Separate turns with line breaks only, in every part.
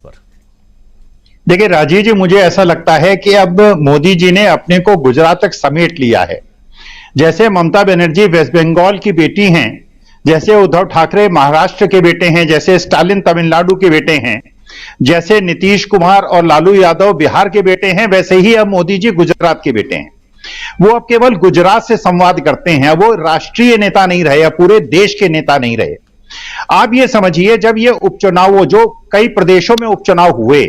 पर।
देखिए राजीव जी, मुझे ऐसा लगता है कि अब मोदी जी ने अपने को गुजरात तक समेट लिया है। जैसे ममता बनर्जी वेस्ट बंगाल की बेटी हैं, जैसे उद्धव ठाकरे महाराष्ट्र के बेटे हैं, जैसे स्टालिन तमिलनाडु के बेटे हैं, जैसे नीतीश कुमार और लालू यादव बिहार के बेटे हैं, वैसे ही अब मोदी जी गुजरात के बेटे हैं। वो अब केवल गुजरात से संवाद करते हैं, वो राष्ट्रीय नेता नहीं रहे, पूरे देश के नेता नहीं रहे। आप ये समझिए, जब ये उपचुनाव, जो कई प्रदेशों में उपचुनाव हुए,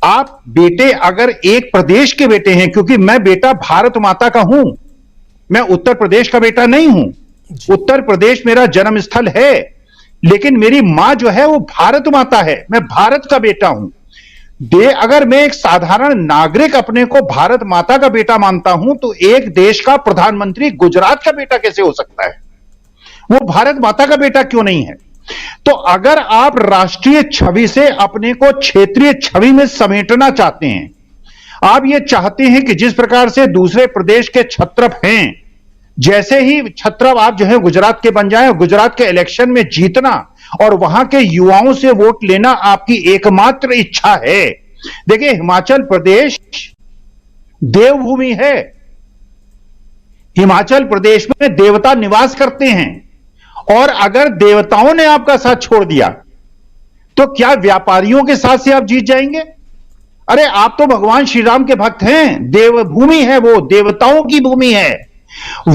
आप बेटे अगर एक प्रदेश के बेटे हैं, क्योंकि मैं बेटा भारत माता का हूं, मैं उत्तर प्रदेश का बेटा नहीं हूं। उत्तर प्रदेश मेरा जन्म स्थल है, लेकिन मेरी मां जो है वो भारत माता है, मैं भारत का बेटा हूं। अगर मैं एक साधारण नागरिक अपने को भारत माता का बेटा मानता हूं, तो एक देश का प्रधानमंत्री गुजरात का बेटा कैसे हो सकता है? वो भारत माता का बेटा क्यों नहीं है? तो अगर आप राष्ट्रीय छवि से अपने को क्षेत्रीय छवि में समेटना चाहते हैं, आप ये चाहते हैं कि जिस प्रकार से दूसरे प्रदेश के छत्रप हैं, जैसे ही छत्रप आप जो है गुजरात के बन जाएं, गुजरात के इलेक्शन में जीतना और वहां के युवाओं से वोट लेना आपकी एकमात्र इच्छा है। देखिए, हिमाचल प्रदेश देवभूमि है। हिमाचल प्रदेश में देवता निवास करते हैं, और अगर देवताओं ने आपका साथ छोड़ दिया, तो क्या व्यापारियों के साथ से आप जीत जाएंगे? अरे आप तो भगवान श्री राम के भक्त हैं, देवभूमि है, वो देवताओं की भूमि है।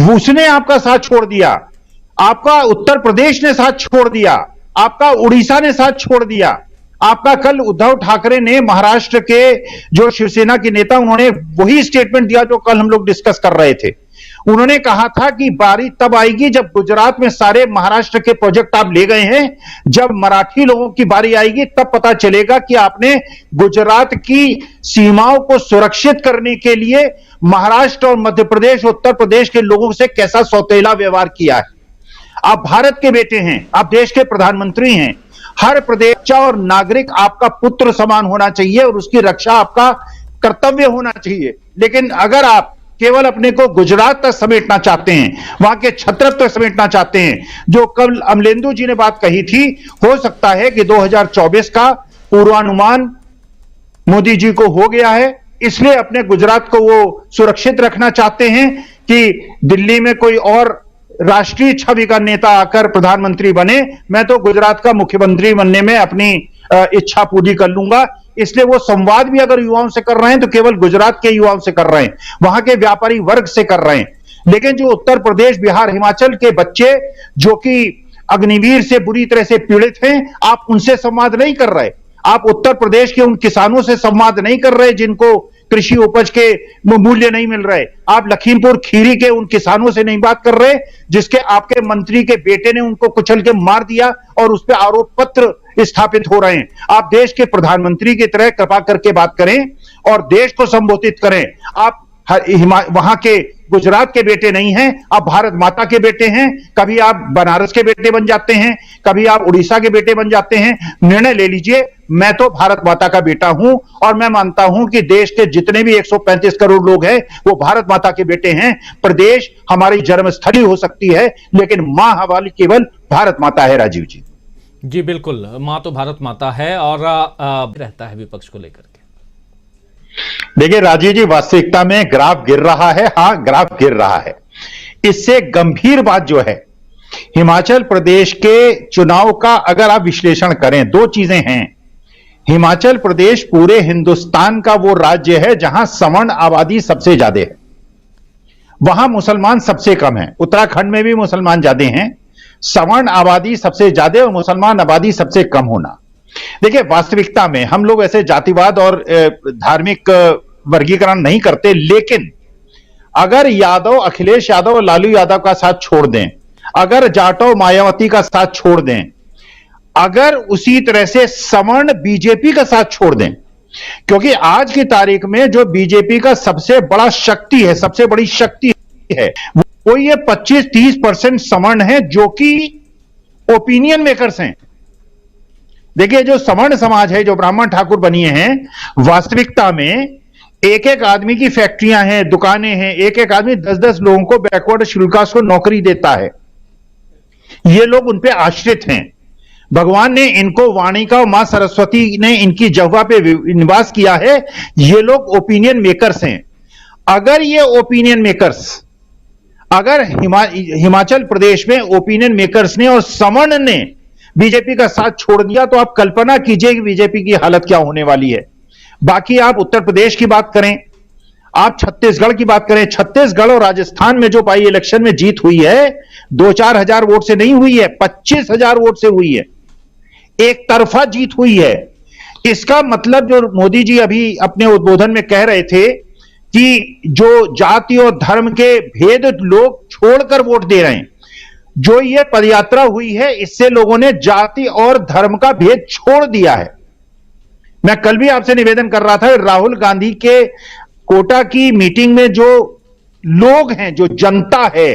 उसने आपका साथ छोड़ दिया, आपका उत्तर प्रदेश ने साथ छोड़ दिया, आपका उड़ीसा ने साथ छोड़ दिया, आपका कल उद्धव ठाकरे ने महाराष्ट्र के जो शिवसेना के नेता, उन्होंने वही स्टेटमेंट दिया जो कल हम लोग डिस्कस कर रहे थे। उन्होंने कहा था कि बारी तब आएगी जब गुजरात में सारे महाराष्ट्र के प्रोजेक्ट आप ले गए हैं, जब मराठी लोगों की बारी आएगी तब पता चलेगा कि आपने गुजरात की सीमाओं को सुरक्षित करने के लिए महाराष्ट्र और मध्य प्रदेश, उत्तर प्रदेश के लोगों से कैसा सौतेला व्यवहार किया है। आप भारत के बेटे हैं, आप देश के प्रधानमंत्री हैं। हर प्रदेश और नागरिक आपका पुत्र समान होना चाहिए और उसकी रक्षा आपका कर्तव्य होना चाहिए। लेकिन अगर आप केवल अपने को गुजरात तक समेटना चाहते हैं, वहां के छत्रप तक समेटना चाहते हैं, जो कल अमलेंदु जी ने बात कही थी, हो सकता है कि 2024 का पूर्वानुमान मोदी जी को हो गया है, इसलिए अपने गुजरात को वो सुरक्षित रखना चाहते हैं कि दिल्ली में कोई और राष्ट्रीय छवि का नेता आकर प्रधानमंत्री बने, मैं तो गुजरात का मुख्यमंत्री बनने में अपनी इच्छा पूरी कर लूंगा। इसलिए वो संवाद भी अगर युवाओं से कर रहे हैं तो केवल गुजरात के युवाओं से कर रहे हैं, वहां के व्यापारी वर्ग से कर रहे हैं। लेकिन जो उत्तर प्रदेश, बिहार, हिमाचल के बच्चे जो कि अग्निवीर से बुरी तरह से पीड़ित हैं, आप उनसे संवाद नहीं कर रहे। आप उत्तर प्रदेश के उन किसानों से संवाद नहीं कर रहे जिनको कृषि उपज के मूल्य नहीं मिल रहे। आप लखीमपुर खीरी के उन किसानों से नहीं बात कर रहे जिसके आपके मंत्री के बेटे ने उनको कुचल के मार दिया और उस पर आरोप पत्र स्थापित हो रहे हैं। आप देश के प्रधानमंत्री की तरह कृपा करके बात करें और देश को संबोधित करें। आप वहां के गुजरात के बेटे नहीं हैं, आप भारत माता के बेटे हैं। कभी आप बनारस के बेटे बन जाते हैं, कभी आप उड़ीसा के बेटे बन जाते हैं। निर्णय ले लीजिए, मैं तो भारत माता का बेटा हूं और मैं मानता हूं कि देश के जितने भी 135 करोड़ लोग हैं वो भारत माता के बेटे हैं। प्रदेश हमारी जन्मस्थली हो सकती है, लेकिन मां हमारी केवल भारत माता है। राजीव जी,
जी बिल्कुल, मां तो भारत माता है। और रहता है विपक्ष को लेकर के।
देखिए राजीव जी, वास्तविकता में ग्राफ गिर रहा है। हाँ, ग्राफ गिर रहा है। इससे गंभीर बात जो है, हिमाचल प्रदेश के चुनाव का अगर आप विश्लेषण करें, दो चीजें हैं। हिमाचल प्रदेश पूरे हिंदुस्तान का वो राज्य है जहां सवर्ण आबादी सबसे ज्यादा है, वहां मुसलमान सबसे कम है। उत्तराखंड में भी मुसलमान ज्यादा हैं, सवर्ण आबादी सबसे ज्यादा और मुसलमान आबादी सबसे कम होना। देखिए, वास्तविकता में हम लोग ऐसे जातिवाद और धार्मिक वर्गीकरण नहीं करते, लेकिन अगर यादव, अखिलेश यादव और लालू यादव का साथ छोड़ दें, अगर जाटव मायावती का साथ छोड़ दें, अगर उसी तरह से सवर्ण बीजेपी का साथ छोड़ दें, क्योंकि आज की तारीख में जो बीजेपी का सबसे बड़ा शक्ति है, सबसे बड़ी शक्ति है, वो ये 25-30% सवर्ण है जो कि ओपिनियन मेकर्स हैं। देखिए, जो सवर्ण समाज है, जो ब्राह्मण ठाकुर बनिए हैं, वास्तविकता में एक एक आदमी की फैक्ट्रियां हैं, दुकानें हैं, एक एक आदमी 10-10 लोगों को, बैकवर्ड शेड्यूल कास्ट को नौकरी देता है। ये लोग उन पे आश्रित हैं। भगवान ने इनको वाणी का, मां सरस्वती ने इनकी जहवा पे निवास किया है। ये लोग ओपिनियन मेकर्स हैं। अगर ये ओपिनियन मेकर्स, अगर हिमाचल प्रदेश में ओपिनियन मेकर्स ने और समण ने बीजेपी का साथ छोड़ दिया तो आप कल्पना कीजिए कि बीजेपी की हालत क्या होने वाली है। बाकी आप उत्तर प्रदेश की बात करें, आप छत्तीसगढ़ की बात करें, छत्तीसगढ़ और राजस्थान में जो बाई इलेक्शन में जीत हुई है 2-4 हजार वोट से नहीं हुई है, 25,000 वोट से हुई है। एक तरफा जीत हुई है। इसका मतलब जो मोदी जी अभी अपने उद्बोधन में कह रहे थे कि जो जाति और धर्म के भेद लोग छोड़कर वोट दे रहे हैं, जो ये पदयात्रा हुई है इससे लोगों ने जाति और धर्म का भेद छोड़ दिया है। मैं कल भी आपसे निवेदन कर रहा था, राहुल गांधी के कोटा की मीटिंग में जो लोग हैं, जो जनता है,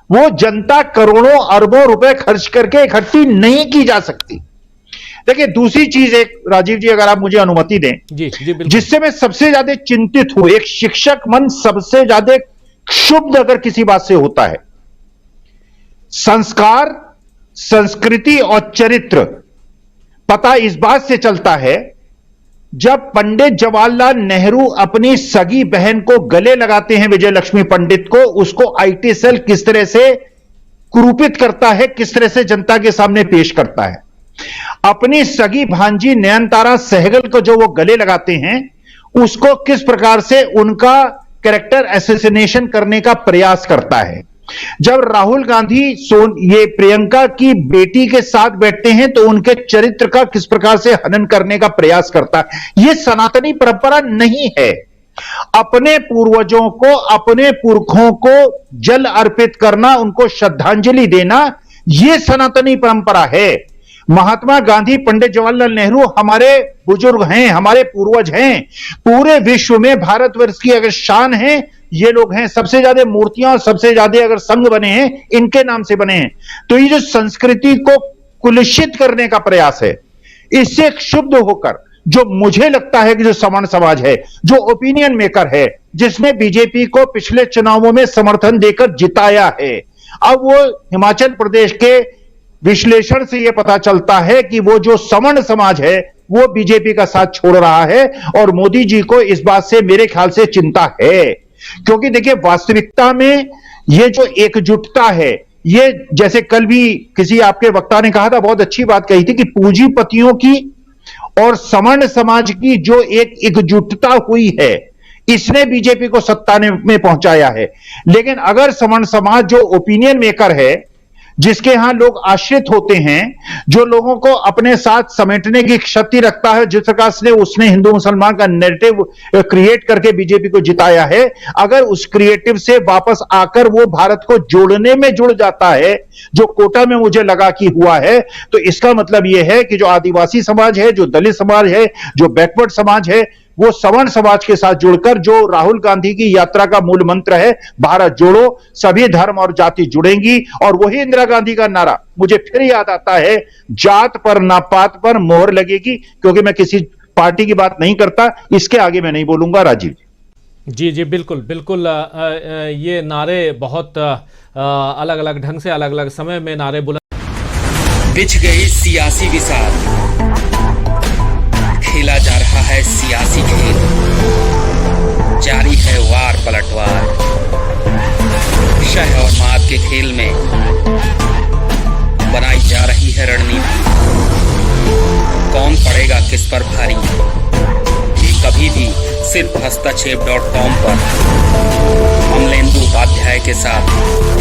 वो जनता करोड़ों अरबों रुपए खर्च करके इकट्ठी नहीं की जा सकती। देखिए दूसरी चीज एक, राजीव जी अगर आप मुझे अनुमति दें,
जी बिल्कुल। जिससे
जिससे मैं सबसे ज्यादा चिंतित हूं, एक शिक्षक मन सबसे ज्यादा क्षुब्ध अगर किसी बात से होता है, संस्कार, संस्कृति और चरित्र पता इस बात से चलता है जब पंडित जवाहरलाल नेहरू अपनी सगी बहन को गले लगाते हैं, विजय लक्ष्मी पंडित को, उसको आईटी सेल किस तरह से कुरूपित करता है, किस तरह से जनता के सामने पेश करता है। अपनी सगी भांजी नयनतारा सहगल को जो वो गले लगाते हैं, उसको किस प्रकार से उनका कैरेक्टर असैसिनेशन करने का प्रयास करता है। जब राहुल गांधी ये प्रियंका की बेटी के साथ बैठते हैं तो उनके चरित्र का किस प्रकार से हनन करने का प्रयास करता है। यह सनातनी परंपरा नहीं है। अपने पूर्वजों को, अपने पुरखों को जल अर्पित करना, उनको श्रद्धांजलि देना, यह सनातनी परंपरा है। महात्मा गांधी, पंडित जवाहरलाल नेहरू हमारे बुजुर्ग हैं, हमारे पूर्वज हैं। पूरे विश्व में भारतवर्ष की अगर शान है, ये लोग हैं। सबसे ज्यादा मूर्तियां और सबसे ज्यादा अगर संघ बने हैं, इनके नाम से बने हैं। तो ये जो संस्कृति को कुलुषित करने का प्रयास है, इससे क्षुब्ध होकर जो मुझे लगता है कि जो सवर्ण समाज है, जो ओपिनियन मेकर है, जिसने बीजेपी को पिछले चुनावों में समर्थन देकर जिताया है, अब वो हिमाचल प्रदेश के विश्लेषण से यह पता चलता है कि वो जो सवर्ण समाज है वो बीजेपी का साथ छोड़ रहा है। और मोदी जी को इस बात से मेरे ख्याल से चिंता है, क्योंकि देखिए वास्तविकता में ये जो एकजुटता है, ये जैसे कल भी किसी आपके वक्ता ने कहा था, बहुत अच्छी बात कही थी कि पूंजीपतियों की और सवर्ण समाज की जो एक एकजुटता हुई है, इसने बीजेपी को सत्ता में पहुंचाया है। लेकिन अगर सवर्ण समाज जो ओपिनियन मेकर है, जिसके यहां लोग आश्रित होते हैं, जो लोगों को अपने साथ समेटने की शक्ति रखता है, जिस प्रकार से उसने हिंदू मुसलमान का नैरेटिव क्रिएट करके बीजेपी को जिताया है, अगर उस क्रिएटिव से वापस आकर वो भारत को जोड़ने में जुड़ जाता है, जो कोटा में मुझे लगा कि हुआ है, तो इसका मतलब यह है कि जो आदिवासी समाज है, जो दलित समाज है, जो बैकवर्ड समाज है, वो सवर्ण समाज के साथ जुड़कर जो राहुल गांधी की यात्रा का मूल मंत्र है, भारत जोड़ो, सभी धर्म और जाति जुड़ेंगी। और वही इंदिरा गांधी का नारा मुझे फिर याद आता है, जात पर ना पात पर मोहर लगेगी। क्योंकि मैं किसी पार्टी की बात नहीं करता, इसके आगे मैं नहीं बोलूंगा। राजीव
जी बिल्कुल बिल्कुल। ये नारे बहुत अलग अलग ढंग से, अलग अलग समय में नारे बुलंद।
बिछ गई सियासी विसार, खेला जा रहा है सियासी खेल, जारी है वार पलटवार। शह और मात के खेल में बनाई जा रही है रणनीति, कौन पड़ेगा किस पर भारी, ये कभी भी सिर्फ हस्तक्षेप.com पर अमलेंदु उपाध्याय के साथ